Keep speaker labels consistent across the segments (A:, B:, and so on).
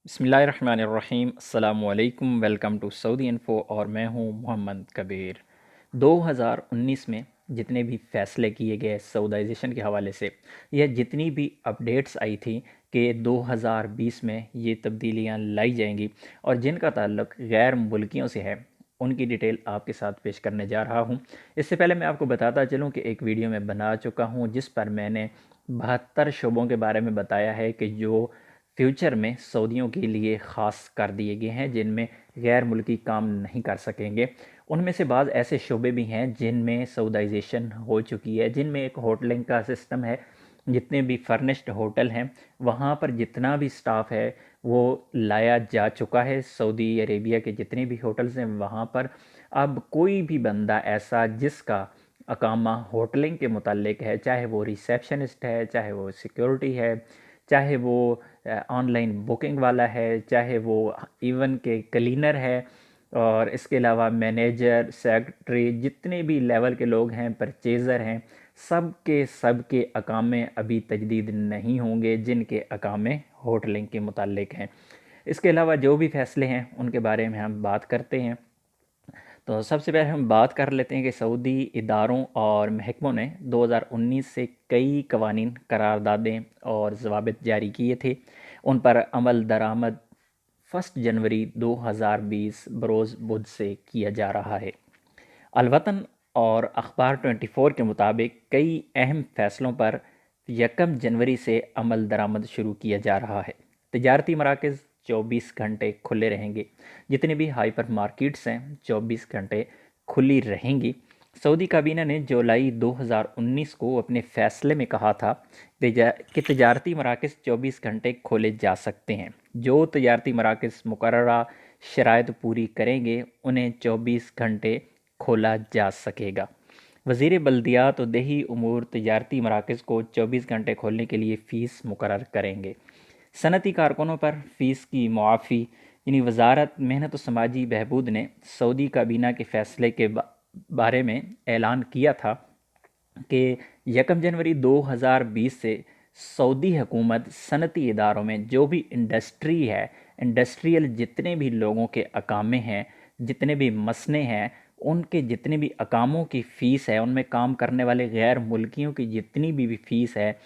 A: बिस्मिल्लाहिर्रहमानिर्रहीम अस्सलामु अलैकुम। वेलकम टू सऊदी इन्फो और मैं हूं मोहम्मद कबीर। 2019 में जितने भी फ़ैसले किए गए सऊदाइजेशन के हवाले से या जितनी भी अपडेट्स आई थी कि 2020 में ये तब्दीलियां लाई जाएंगी और जिनका ताल्लुक़ गैर मुल्कियों से है, उनकी डिटेल आपके साथ पेश करने जा रहा हूं। इससे पहले मैं आपको बताता चलूं कि एक वीडियो मैं बना चुका हूं जिस पर मैंने 72 शोबों के बारे में बताया है कि जो फ्यूचर में सऊदियों के लिए ख़ास कर दिए गए हैं, जिनमें गैर मुल्की काम नहीं कर सकेंगे। उनमें से बाज़ ऐसे शोबे भी हैं जिनमें सऊदाइजेशन हो चुकी है, जिनमें एक होटलिंग का सिस्टम है। जितने भी फर्निश्ड होटल हैं वहाँ पर जितना भी स्टाफ है वो लाया जा चुका है। सऊदी अरेबिया के जितने भी होटल्स हैं वहाँ पर अब कोई भी बंदा ऐसा जिसका अकामा होटलिंग के मुतालिक है, चाहे वो रिसेप्शनिस्ट है, चाहे वो सिक्योरिटी है, चाहे वो ऑनलाइन बुकिंग वाला है, चाहे वो इवन के क्लीनर है, और इसके अलावा मैनेजर, सेक्रेटरी, जितने भी लेवल के लोग हैं, परचेज़र हैं, सब के अकामे अभी तजदीद नहीं होंगे जिनके अकामे होटलिंग के मुतालिक हैं। इसके अलावा जो भी फ़ैसले हैं उनके बारे में हम बात करते हैं। तो सबसे पहले हम बात कर लेते हैं कि सऊदी इदारों और महकमों ने 2019 से कई कवानीन, करारदादें और ज़वाबित जारी किए थे। उन पर अमल दरामद 1 जनवरी 2020 बरोज़ बुध से किया जा रहा है। अलवतन और अखबार 24 के मुताबिक कई अहम फैसलों पर 1 जनवरी से अमल दरामद शुरू किया जा रहा है। तजारती मराकज़ 24 घंटे खुले रहेंगे। जितनी भी हाइपर मार्केट्स हैं 24 घंटे खुली रहेंगी। सऊदी काबीना ने जुलाई 2019 को अपने फ़ैसले में कहा था कि तजारती मराकज़ 24 घंटे खोले जा सकते हैं। जो तजारती मराकज़ मुकर्ररा शराइत पूरी करेंगे उन्हें 24 घंटे खोला जा सकेगा। वज़ीर बल्दियात और देही उमूर तजारती मराकज़ को 24 घंटे खोलने के लिए फ़ीस मुकर्रर करेंगे। सनती कारकुनों पर फ़ीस की मुआफ़ी यानी वजारत मेहनत और समाजी बहबूद ने सऊदी काबीना के फ़ैसले के बारे में ऐलान किया था कि 1 जनवरी 2020 से सऊदी हुकूमत सनती इदारों में जो भी इंडस्ट्री है, इंडस्ट्रियल जितने भी लोगों के अकामे हैं, जितने भी मसने हैं, उनके जितने भी अकामों की फ़ीस है, उनमें काम करने वाले गैर मुल्कियों की जितनी भी फ़ीस है,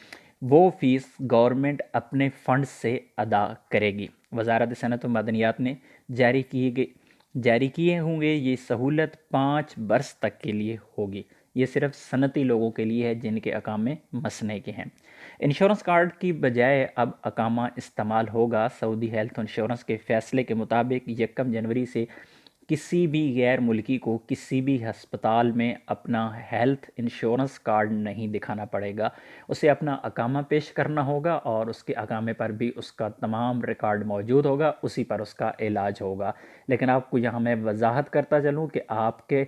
A: वो फ़ीस गवर्नमेंट अपने फ़ंड से अदा करेगी। वज़ारत सनत व मदनियात ने जारी किए होंगे। ये सहूलत 5 बरस तक के लिए होगी। ये सिर्फ सनती लोगों के लिए है जिनके अकामे मसने के हैं। इंश्योरेंस कार्ड की बजाय अब अकामा इस्तेमाल होगा। सऊदी हेल्थ इंश्योरेंस के फ़ैसले के मुताबिक 1 जनवरी से किसी भी गैर मुल्की को किसी भी हस्पताल में अपना हेल्थ इंश्योरेंस कार्ड नहीं दिखाना पड़ेगा। उसे अपना अकामा पेश करना होगा और उसके अकामे पर भी उसका तमाम रिकॉर्ड मौजूद होगा, उसी पर उसका इलाज होगा। लेकिन आपको यहाँ मैं वजाहत करता चलूँ कि आपके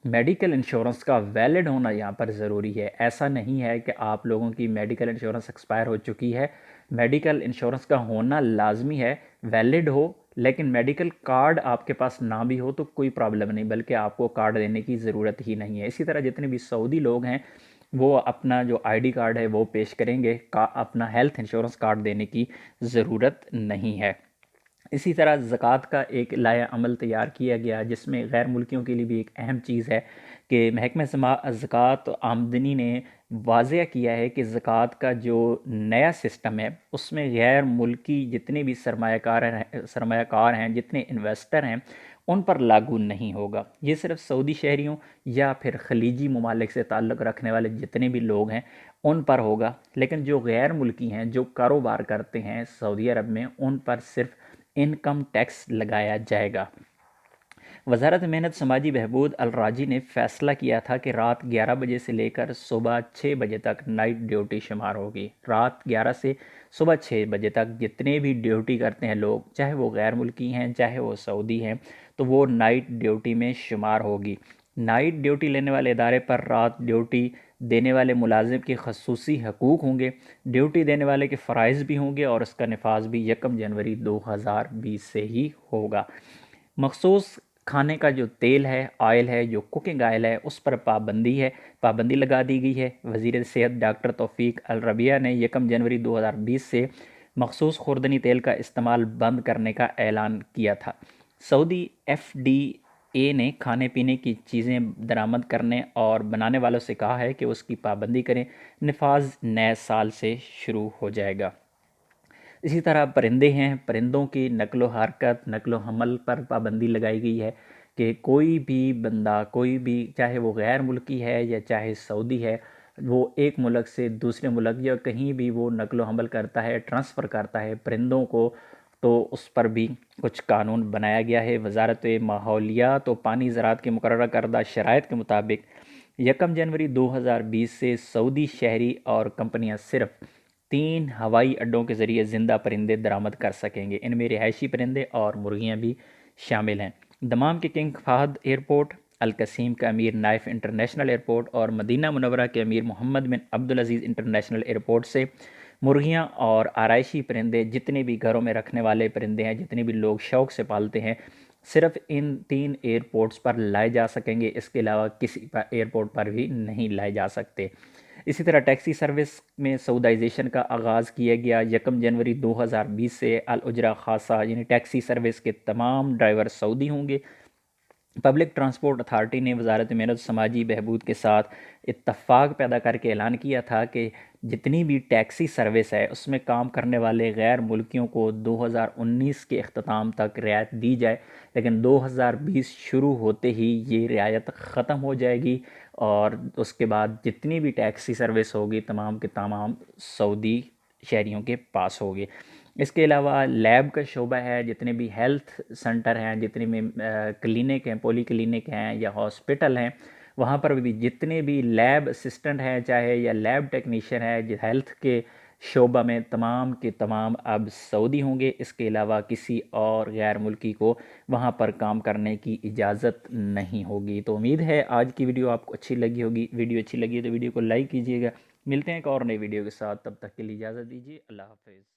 A: मेडिकल इंश्योरेंस का वैलिड होना यहाँ पर ज़रूरी है। ऐसा नहीं है कि आप लोगों की मेडिकल इंश्योरेंस एक्सपायर हो चुकी है। मेडिकल इंश्योरेंस का होना लाजमी है, वैलिड हो, लेकिन मेडिकल कार्ड आपके पास ना भी हो तो कोई प्रॉब्लम नहीं, बल्कि आपको कार्ड देने की ज़रूरत ही नहीं है। इसी तरह जितने भी सऊदी लोग हैं वो अपना जो आईडी कार्ड है वो पेश करेंगे, अपना हेल्थ इंश्योरेंस कार्ड देने की ज़रूरत नहीं है। इसी तरह ज़कात का एक लाया अमल तैयार किया गया जिसमें गैर मुल्कियों के लिए भी एक अहम चीज़ है कि महकमा ज़कात आमदनी ने वाज़ह किया है कि ज़कात का जो नया सिस्टम है उसमें गैर मुल्की जितने भी सरमायाकार हैं, जितने इन्वेस्टर हैं, उन पर लागू नहीं होगा। ये सिर्फ सऊदी शहरियों या फिर खलीजी ममालिक से ताल्लुक़ रखने वाले जितने भी लोग हैं उन पर होगा। लेकिन जो गैर मुल्की हैं, जो कारोबार करते हैं सऊदी अरब में, उन पर सिर्फ इनकम टैक्स लगाया जाएगा। वजारत मेहनत समाजी बहबूद अल राजी ने फैसला किया था कि रात 11 बजे से लेकर सुबह 6 बजे तक नाइट ड्यूटी शुमार होगी। रात 11 से सुबह 6 बजे तक जितने भी ड्यूटी करते हैं लोग, चाहे वो गैर मुल्की हैं, चाहे वो सऊदी हैं, तो वो नाइट ड्यूटी में शुमार होगी। नाइट ड्यूटी लेने वाले इदारे पर रात ड्यूटी देने वाले मुलाजिम के खसूसी हकूक़ होंगे, ड्यूटी देने वाले के फ़राइज़ भी होंगे और उसका नफाज भी 1 जनवरी 2020 से ही होगा। मखसूस खाने का जो तेल है, ऑयल है, जो कुकिंग ऑयल है, उस पर पाबंदी लगा दी गई है। वज़ीर सेहत डॉक्टर तौफीक अल रबिया ने 1 जनवरी 2020 से مخصوص خوردنی تیل کا استعمال بند کرنے کا اعلان کیا تھا۔ سعودی FDA نے کھانے پینے کی چیزیں درآمد کرنے اور بنانے والوں سے کہا ہے کہ اس کی پابندی کریں۔ نفاذ نئے سال سے شروع ہو جائے گا۔ اسی طرح پرندے ہیں، پرندوں کی نقل و حرکت، نقل و حمل پر پابندی لگائی گئی ہے کہ کوئی بھی بندہ، کوئی بھی، چاہے وہ غیر ملکی ہے یا چاہے سعودی ہے، وہ ایک ملک سے دوسرے ملک یا کہیں بھی وہ نقل و حمل کرتا ہے، ٹرانسفر کرتا ہے پرندوں کو، تو اس پر بھی کچھ قانون بنایا گیا ہے۔ وزارت ماحولیات و پانی زراعت کے مقررہ کردہ شرائط کے مطابق 1 جنوری 2020 سے سعودی شہری اور کمپنیاں صرف 3 ہوائی اڈوں کے ذریعے زندہ پرندے درآمد کر سکیں گے۔ ان میں رہائشی پرندے اور مرغیاں بھی شامل ہیں۔ دمام کے کنگ فہد ایئرپورٹ، القصیم کا امیر نائف انٹرنیشنل ایئرپورٹ اور مدینہ منورہ کے امیر محمد بن عبدالعزیز انٹرنیشنل ایئرپورٹ سے مرغیاں اور آرائشی پرندے، جتنے بھی گھروں میں رکھنے والے پرندے ہیں، جتنے بھی لوگ شوق سے پالتے ہیں، صرف ان 3 ایئرپورٹس پر لائے جا سکیں گے۔ اس کے علاوہ کسی ایئرپورٹ پر بھی نہیں لائے جا سکتے۔ اسی طرح ٹیکسی سروس میں سعودائزیشن کا آغاز کیا گیا۔ 1 جنوری 2020 سے الاجرہ خاصہ یعنی ٹیکسی سروس کے تمام ڈرائیور سعودی ہوں گے۔ پبلک ٹرانسپورٹ اتھارٹی نے وزارت محنت و سماجی بہبود کے ساتھ اتفاق پیدا کر کے اعلان کیا تھا کہ جتنی بھی ٹیکسی سروس ہے اس میں کام کرنے والے غیر ملکیوں کو 2019 کے اختتام تک رعایت دی جائے، لیکن 2020 شروع ہوتے ہی یہ رعایت ختم ہو جائے گی، اور اس کے بعد جتنی بھی ٹیکسی سروس ہوگی تمام کے تمام سعودی شہریوں کے پاس ہوگی۔ اس کے علاوہ لیب کا شعبہ ہے، جتنے بھی ہیلتھ سینٹر ہیں، جتنے بھی کلینک ہیں، پولی کلینک ہیں یا ہاسپٹل ہیں، وہاں پر بھی جتنے بھی لیب اسسٹنٹ ہیں چاہے یا لیب ٹیکنیشین ہے ہیلتھ کے شعبہ میں، تمام کے تمام اب سعودی ہوں گے۔ اس کے علاوہ کسی اور غیر ملکی کو وہاں پر کام کرنے کی اجازت نہیں ہوگی۔ تو امید ہے آج کی ویڈیو آپ کو اچھی لگی ہوگی۔ ویڈیو اچھی لگی ہے تو ویڈیو کو لائک کیجیے گا۔ ملتے ہیں ایک اور نئی ویڈیو کے ساتھ، تب تک کے لیے اجازت دیجیے۔ اللہ حافظ۔